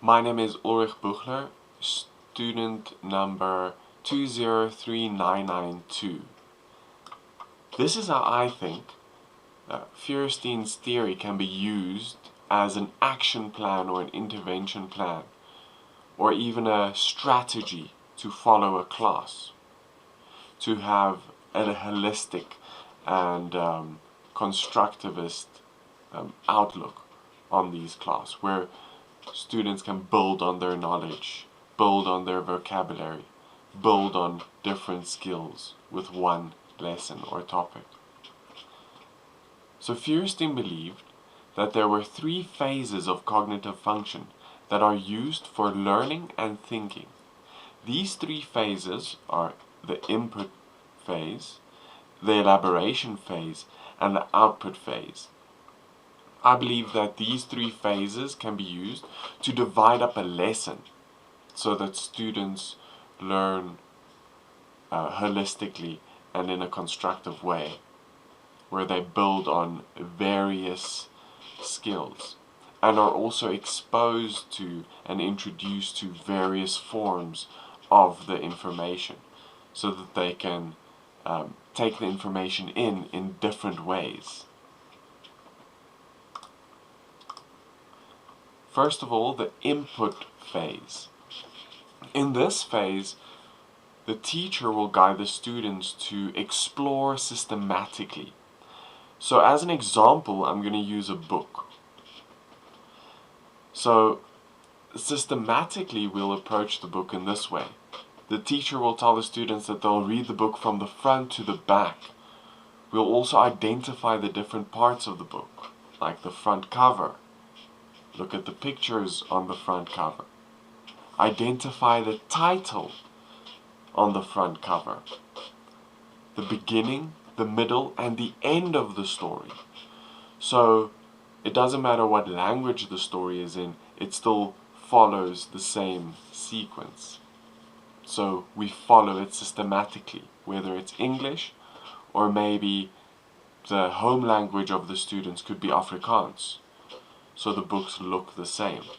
My name is Ulrich Buchler, student number 203992. This is how I think Feuerstein's theory can be used as an action plan or an intervention plan, or even a strategy to follow a class, to have a holistic and constructivist outlook on these class, where students can build on their knowledge, build on their vocabulary, build on different skills with one lesson or topic. So Feuerstein believed that there were three phases of cognitive function that are used for learning and thinking. These three phases are the input phase, the elaboration phase, and the output phase. I believe that these three phases can be used to divide up a lesson so that students learn holistically and in a constructive way, where they build on various skills and are also exposed to and introduced to various forms of the information so that they can take the information in different ways. First of all, the input phase. In this phase, the teacher will guide the students to explore systematically. So as an example, I'm going to use a book. So systematically, we'll approach the book in this way. The teacher will tell the students that they'll read the book from the front to the back. We'll also identify the different parts of the book, like the front cover. Look at the pictures on the front cover. Identify the title on the front cover. The beginning, the middle, and the end of the story. So it doesn't matter what language the story is in, it still follows the same sequence. So we follow it systematically, whether it's English or maybe the home language of the students could be Afrikaans. So the books look the same.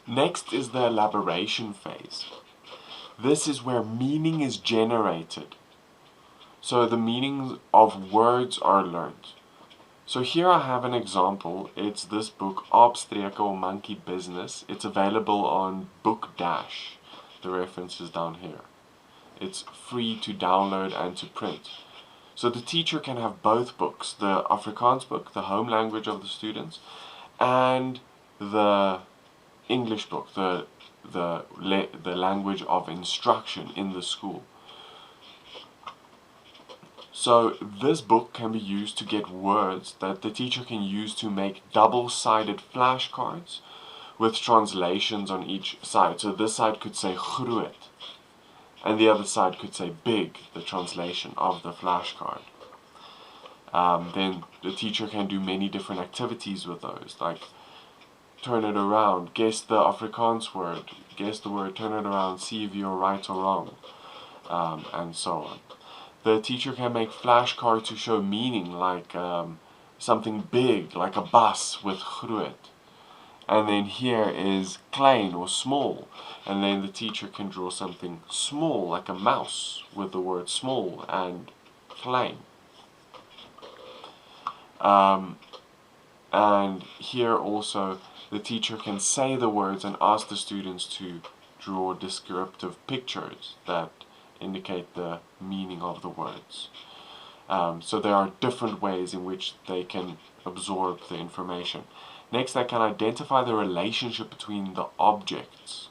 Next is the elaboration phase. This is where meaning is generated. So the meanings of words are learned. So here I have an example. It's this book, Aapstreke or Monkey Business. It's available on Book Dash. The reference is down here. It's free to download and to print. So the teacher can have both books, the Afrikaans book, the home language of the students, and the English book, the language of instruction in the school. So this book can be used to get words that the teacher can use to make double-sided flashcards with translations on each side. So this side could say groot, and the other side could say big, the translation of the flashcard. Then the teacher can do many different activities with those, like turn it around, guess the Afrikaans word, guess the word, turn it around, see if you're right or wrong, and so on. The teacher can make flashcards to show meaning, like something big, like a bus with groot. And then here is klein or small, and then the teacher can draw something small, like a mouse, with the word small and klein. And here also the teacher can say the words and ask the students to draw descriptive pictures that indicate the meaning of the words. So there are different ways in which they can absorb the information. Next, they can identify the relationship between the objects.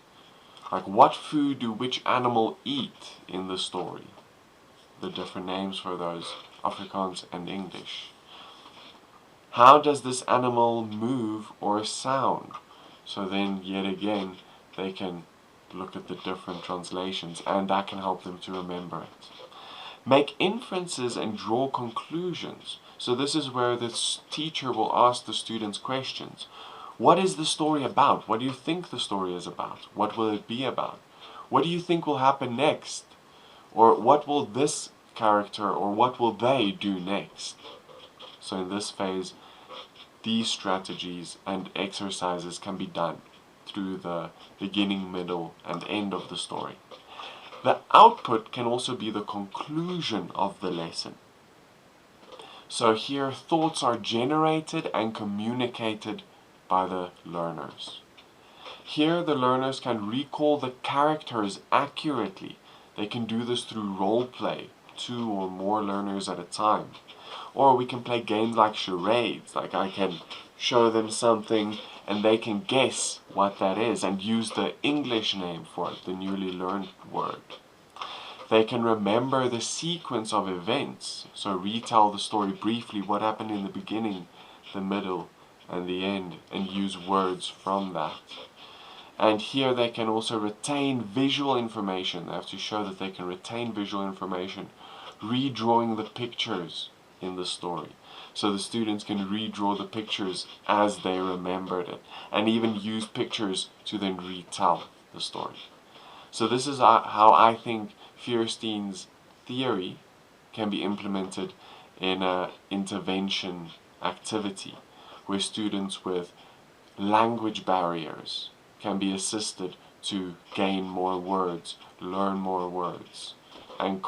Like, what food do which animal eat in the story? The different names for those, Afrikaans and English. How does this animal move or sound? So then, yet again, they can look at the different translations, and that can help them to remember it. Make inferences and draw conclusions. So this is where the teacher will ask the students questions. What is the story about? What do you think the story is about? What will it be about? What do you think will happen next? Or what will this character or what will they do next? So in this phase, these strategies and exercises can be done through the beginning, middle, and end of the story. The output can also be the conclusion of the lesson. So here, thoughts are generated and communicated by the learners. Here, the learners can recall the characters accurately. They can do this through role play, 2 or more learners at a time. Or we can play games like charades, like I can show them something and they can guess what that is and use the English name for it, the newly learned word. They can remember the sequence of events, so retell the story briefly, what happened in the beginning, the middle, and the end, and use words from that. And here they can also retain visual information. They have to show that they can retain visual information, redrawing the pictures in the story. So the students can redraw the pictures as they remembered it, and even use pictures to then retell the story. So this is how I think Feuerstein's theory can be implemented in an intervention activity, where students with language barriers can be assisted to gain more words, learn more words, and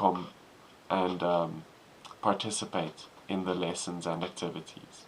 participate in the lessons and activities.